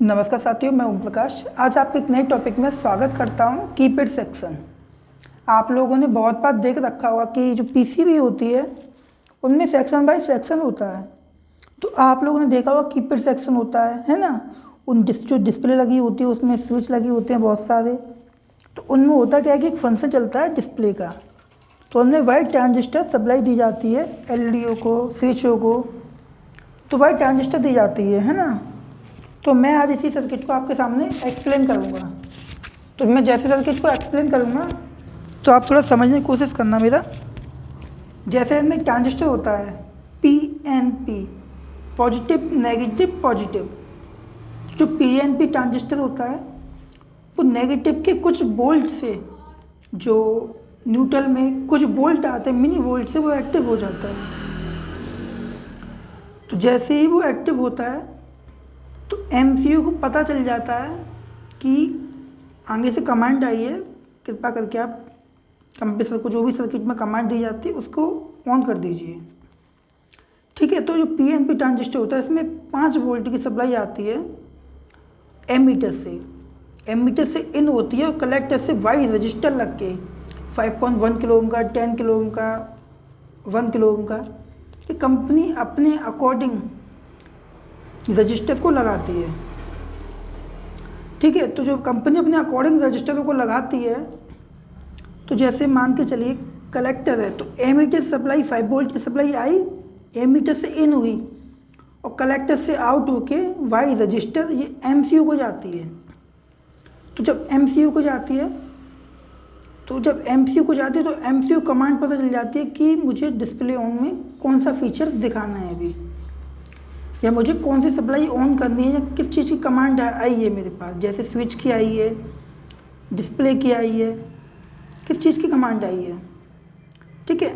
नमस्कार साथियों, मैं ओम प्रकाश। आज आपके एक नए टॉपिक में स्वागत करता हूं। Keypad section. आप लोगों ने बहुत बार देख रखा होगा कि जो पीसीबी होती है उनमें सेक्शन बाय सेक्शन होता है। तो आप लोगों ने देखा होगा कीपैड सेक्शन होता है ना। जो डिस्प्ले लगी होती है उसमें स्विच लगे होते हैं बहुत सारे। तो उनमें होता क्या है कि एक फंक्शन चलता है डिस्प्ले का। तो उनमें वाइट ट्रांजिस्टर सप्लाई दी जाती है एलईडीओ को, स्विचों को। तो वाइट ट्रांजिस्टर दी जाती है ना। तो मैं आज इसी सर्किट को आपके सामने एक्सप्लेन करूँगा। तो मैं जैसे सर्किट को एक्सप्लेन करूँगा तो आप थोड़ा समझने की कोशिश करना मेरा। जैसे इनमें एक ट्रांजिस्टर होता है PNP, पॉजिटिव नेगेटिव पॉजिटिव। जो PNP ट्रांजिस्टर होता है वो नेगेटिव के कुछ वोल्ट से, जो न्यूट्रल में कुछ वोल्ट आते हैं, मिनी वोल्ट से वो एक्टिव हो जाता है। तो जैसे ही वो एक्टिव होता है तो MCU को पता चल जाता है कि आगे से कमांड आई है, कृपया करके आप कंप्रेसर को, जो भी सर्किट में कमांड दी जाती है उसको ऑन कर दीजिए। ठीक है। तो जो PNP ट्रांजिस्टर होता है इसमें 5 वोल्ट की सप्लाई आती है एमीटर से इन होती है और कलेक्टर से वाई रजिस्टर लग के 5.1 किलो ओम का, 10 किलो ओम का, 1 किलो ओम का, ये कंपनी अपने अकॉर्डिंग रजिस्टर को लगाती है। ठीक है। तो जो कंपनी अपने अकॉर्डिंग रजिस्टरों को लगाती है, तो जैसे मान के चलिए कलेक्टर है तो एमीटर सप्लाई 5 वोल्ट की सप्लाई आई, एमीटर से इन हुई और कलेक्टर से आउट होके वाई रजिस्टर ये MCU को जाती है। तो जब MCU को जाती है तो MCU कमांड पता चल जाती है कि मुझे डिस्प्ले ऑन में कौन सा फीचर्स दिखाना है अभी, या मुझे कौन सी सप्लाई ऑन करनी है, या किस चीज़ की कमांड आई है मेरे पास। जैसे स्विच की आई है, डिस्प्ले की आई है, किस चीज़ की कमांड आई है। ठीक है।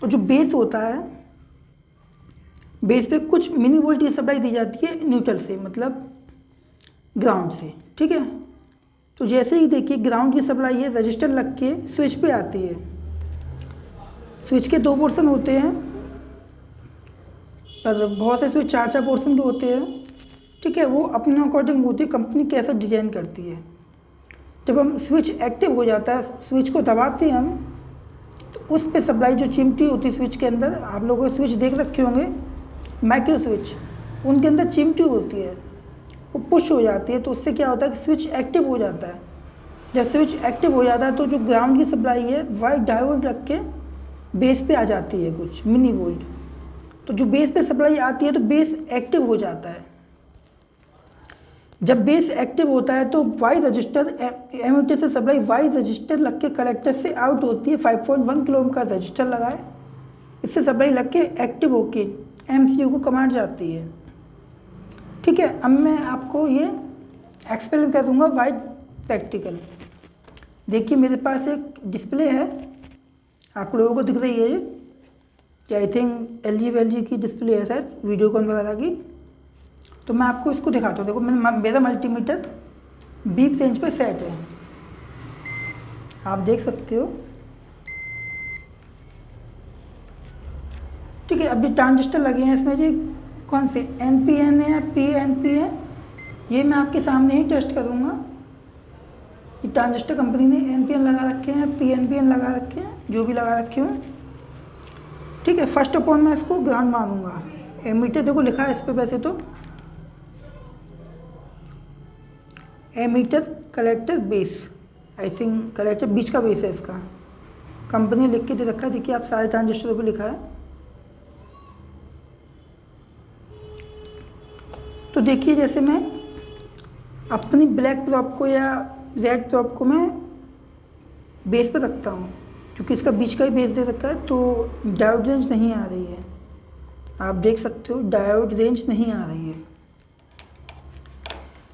और जो बेस होता है, बेस पे कुछ मिनी वोल्ट की सप्लाई दी जाती है न्यूट्रल से, मतलब ग्राउंड से। ठीक है। तो जैसे ही देखिए ग्राउंड की सप्लाई है, रजिस्टर लग के स्विच पे आती है। स्विच के 2 पोर्शन होते हैं, पर बहुत से स्विच 4 पोर्शन के होते हैं। ठीक है। वो अपने अकॉर्डिंग होती है, कंपनी कैसा डिजाइन करती है। जब हम स्विच एक्टिव हो जाता है, स्विच को दबाते हैं हम, तो उस पे सप्लाई जो चिमटी होती है स्विच के अंदर, आप लोगों को स्विच देख रखे होंगे माइक्रो स्विच, उनके अंदर चिमटी होती है, वो पुश हो जाती है। तो उससे क्या होता है कि स्विच एक्टिव हो जाता है। जब स्विच एक्टिव हो जाता है तो जो ग्राउंड की सप्लाई है वाइट डायोड रख के बेस पे आ जाती है कुछ मिनी वोल्ट। तो जो बेस पे सप्लाई आती है तो बेस एक्टिव हो जाता है। जब बेस एक्टिव होता है तो वाई रजिस्टर, एमीटर से सप्लाई वाई रजिस्टर लग के कलेक्टर से आउट होती है। 5.1 किलो ओम का रजिस्टर लगा है, इससे सप्लाई लग के एक्टिव होके MCU को कमांड जाती है। ठीक है। अब मैं आपको ये एक्सप्लेन कर दूंगा वाइट प्रैक्टिकल। देखिए मेरे पास एक डिस्प्ले है, आप लोगों को दिख रही है ये, आई थिंक LG की डिस्प्ले है शायद, वीडियोकॉन वगैरह की। तो मैं आपको इसको दिखाता हूँ। देखो मेरा मल्टीमीटर बीप रेंज पे सेट है, आप देख सकते हो। ठीक है। अब ये ट्रांजिस्टर लगे हैं इसमें, ये कौन से NPN है या PNP है, ये मैं आपके सामने ही टेस्ट करूँगा। ये ट्रांजिस्टर कंपनी ने NPN लगा रखे हैं, PNPN लगा रखे हैं, जो भी लगा रखे हों। ठीक है। फर्स्ट ऑफ ऑल मैं इसको ग्राउंड मानूंगा। एमीटर देखो लिखा है इस पर, वैसे तो emitter collector base, I think collector बीच का बेस है इसका, कंपनी लिख के दे रखा है। देखिए आप सारे ट्रांजिस्टरों पे लिखा है। तो देखिए जैसे मैं अपनी ब्लैक प्रॉप को या रेड प्रॉप को मैं बेस पे रखता हूँ, क्योंकि इसका बीच का ही बेस दे रखा है, तो डायोड रेंज नहीं आ रही है। आप देख सकते हो डायोड रेंज नहीं आ रही है।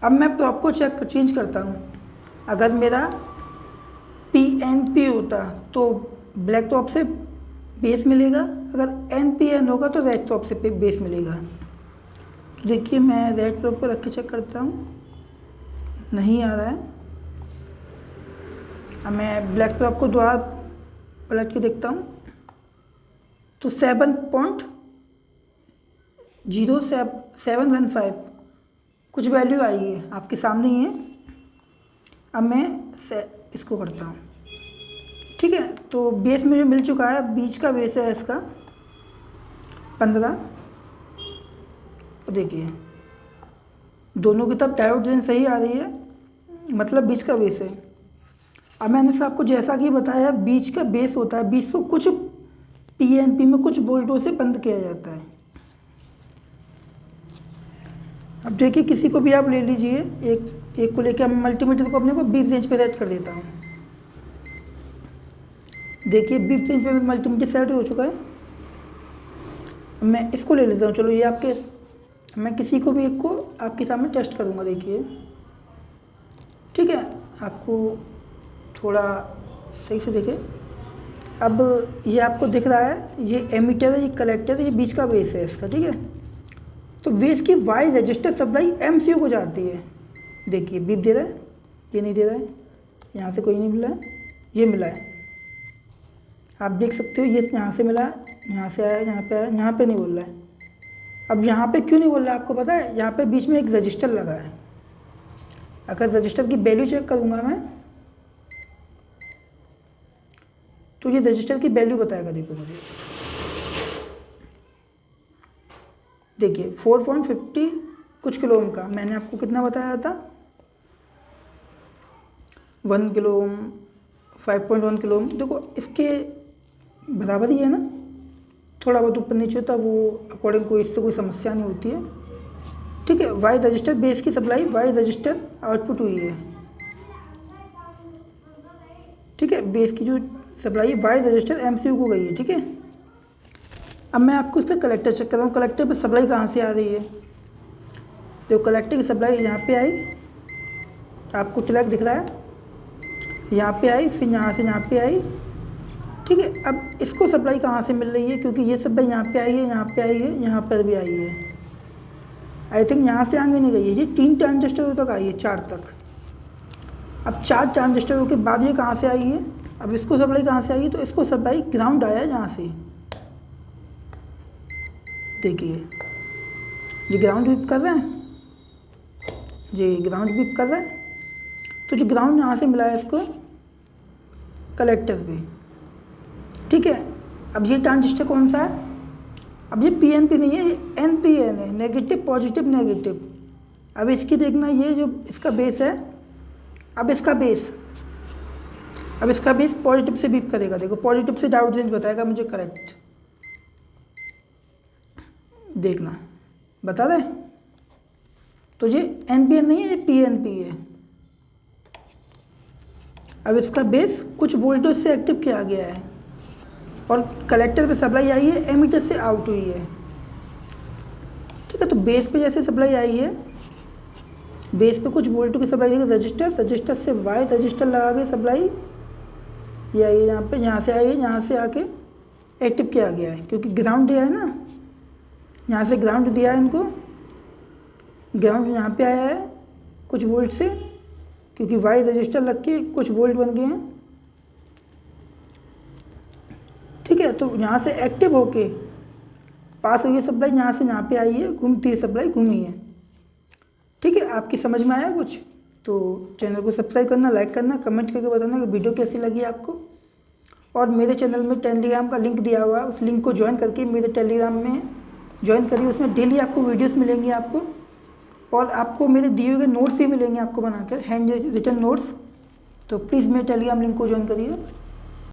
अब मैं प्रॉप को चेंज करता हूँ। अगर मेरा PNP होता तो ब्लैक प्रॉप से बेस मिलेगा, अगर NPN होगा तो रेड प्रॉप से बेस मिलेगा। तो देखिए मैं रेड प्रॉप को रख के चेक करता हूँ, नहीं आ रहा है। अब मैं ब्लैक प्रॉप को दोबारा पलट के देखता हूँ तो 7.0715 कुछ वैल्यू आई है आपके सामने ही है। अब मैं इसको करता हूँ, ठीक है। तो बेस में जो मिल चुका है, बीच का बेस है इसका 15। देखिए दोनों की तब डायोड सही आ रही है, मतलब बीच का बेस है। अब मैंने से आपको जैसा कि बताया, बीच का बेस होता है, बीच को कुछ पीएनपी में कुछ वोल्टों से बंद किया जाता है। अब देखिए किसी को भी आप ले लीजिए, एक को लेकर मल्टीमीटर को अपने को बीप रेंज पे सेट कर देता हूँ। देखिए बीप रेंज पे मल्टीमीटर सेट हो चुका है। मैं इसको ले लेता हूँ, चलो ये आपके, मैं किसी को भी एक को आपके सामने टेस्ट करूँगा। देखिए ठीक है, आपको थोड़ा सही से देखें। अब ये आपको दिख रहा है, ये एमीटर है, ये कलेक्टर है, ये बीच का बेस है इसका, ठीक है। तो बेस की वाई रजिस्टर सप्लाई एमसीयू को जाती है। देखिए बीप दे रहा है, ये नहीं दे रहा है, यहाँ से कोई नहीं मिला है, ये मिला है, आप देख सकते हो। ये यहाँ से मिला है, यहाँ से आया, यहाँ पे आया, यहाँ पे नहीं बोल रहा है। अब यहाँ पे क्यों नहीं बोल रहा है आपको पता है? यहाँ पे बीच में एक रजिस्टर लगा है। अगर रजिस्टर की वैल्यू चेक करूँगा मैं, तो ये रजिस्टर की वैल्यू बताएगा। देखो मुझे, देखिए 4.50 कुछ किलो ओम का, मैंने आपको कितना बताया था? 1 किलो ओम, 5.1 किलो ओम। देखो इसके बराबर ही है ना, थोड़ा बहुत ऊपर नीचे होता, वो अकॉर्डिंग कोई इससे कोई समस्या नहीं होती है, ठीक है। वाई रजिस्टर बेस की सप्लाई, वाई रजिस्टर आउटपुट हुई है, ठीक है। बेस की जो सप्लाई वाई रजिस्टर एमसीयू को गई है, ठीक है। अब मैं आपको इसका कलेक्टर चेक कर रहा हूँ, कलेक्टर पर सप्लाई कहाँ से आ रही है। देखो कलेक्टर की सप्लाई यहाँ पे आई, आपको ट्रैक दिख रहा है, यहाँ पे आई, फिर यहाँ से यहाँ पे आई, ठीक है। अब इसको सप्लाई कहाँ से मिल रही है, क्योंकि ये सप्लाई यहाँ पे आई है, यहाँ पे आई है, यहाँ पर भी आई है। आई थिंक यहाँ से आगे नहीं गई है, ये 3 ट्रांजिस्टरों तक आई है, 4 तक। अब 4 ट्रांजिस्टरों के बाद ये कहाँ से आई है, अब इसको सप्लाई कहाँ से आई है, तो इसको सप्लाई ग्राउंड आया है यहाँ से। देखिए ये ग्राउंड बीप कर रहा है, जी ग्राउंड बीप कर रहा है। तो जो ग्राउंड यहाँ से मिला है इसको कलेक्टर पे, ठीक है। अब ये ट्रांजिस्टर कौन सा है? अब ये पीएनपी नहीं है, ये एनपीएन है, नेगेटिव पॉजिटिव नेगेटिव। अब इसकी देखना, ये जो इसका बेस है, अब इसका बेस पॉजिटिव से बीप करेगा। देखो पॉजिटिव से डायोड रेंज बताएगा मुझे करेक्ट, देखना बता रहे। तो ये एनपीएन नहीं है, ये पीएनपी है। अब इसका बेस कुछ वोल्टेज से एक्टिव किया गया है और कलेक्टर पे सप्लाई आई है, एमीटर से आउट हुई है, ठीक है। तो बेस पे जैसे सप्लाई आई है, बेस पे कुछ वोल्टों की सप्लाई देगी, रजिस्टर से वाई रजिस्टर लगा के सप्लाई ये आई है, यहाँ पे, यहाँ से आई है, यहाँ से आके एक्टिव किया गया है, क्योंकि ग्राउंड दिया है ना, यहाँ से ग्राउंड दिया है इनको, ग्राउंड यहाँ पे आया है कुछ वोल्ट से, क्योंकि वाई रजिस्टर लग के कुछ वोल्ट बन गए हैं, ठीक है। तो यहाँ से एक्टिव होके पास हुई है सप्लाई, यहाँ से यहाँ पे आई है, घूमती है सप्लाई, घूमी है, ठीक है। आपकी समझ में आया कुछ? तो चैनल को सब्सक्राइब करना, लाइक करना, कमेंट करके बताना कि वीडियो कैसी लगी आपको। और मेरे चैनल में टेलीग्राम का लिंक दिया हुआ है, उस लिंक को ज्वाइन करके मेरे टेलीग्राम में ज्वाइन करिए, उसमें डेली आपको वीडियोस मिलेंगी आपको, और आपको मेरे दिए हुए नोट्स भी मिलेंगे आपको बनाकर, हैंड रिटन नोट्स। तो प्लीज़ मेरे टेलीग्राम लिंक को ज्वाइन करिए।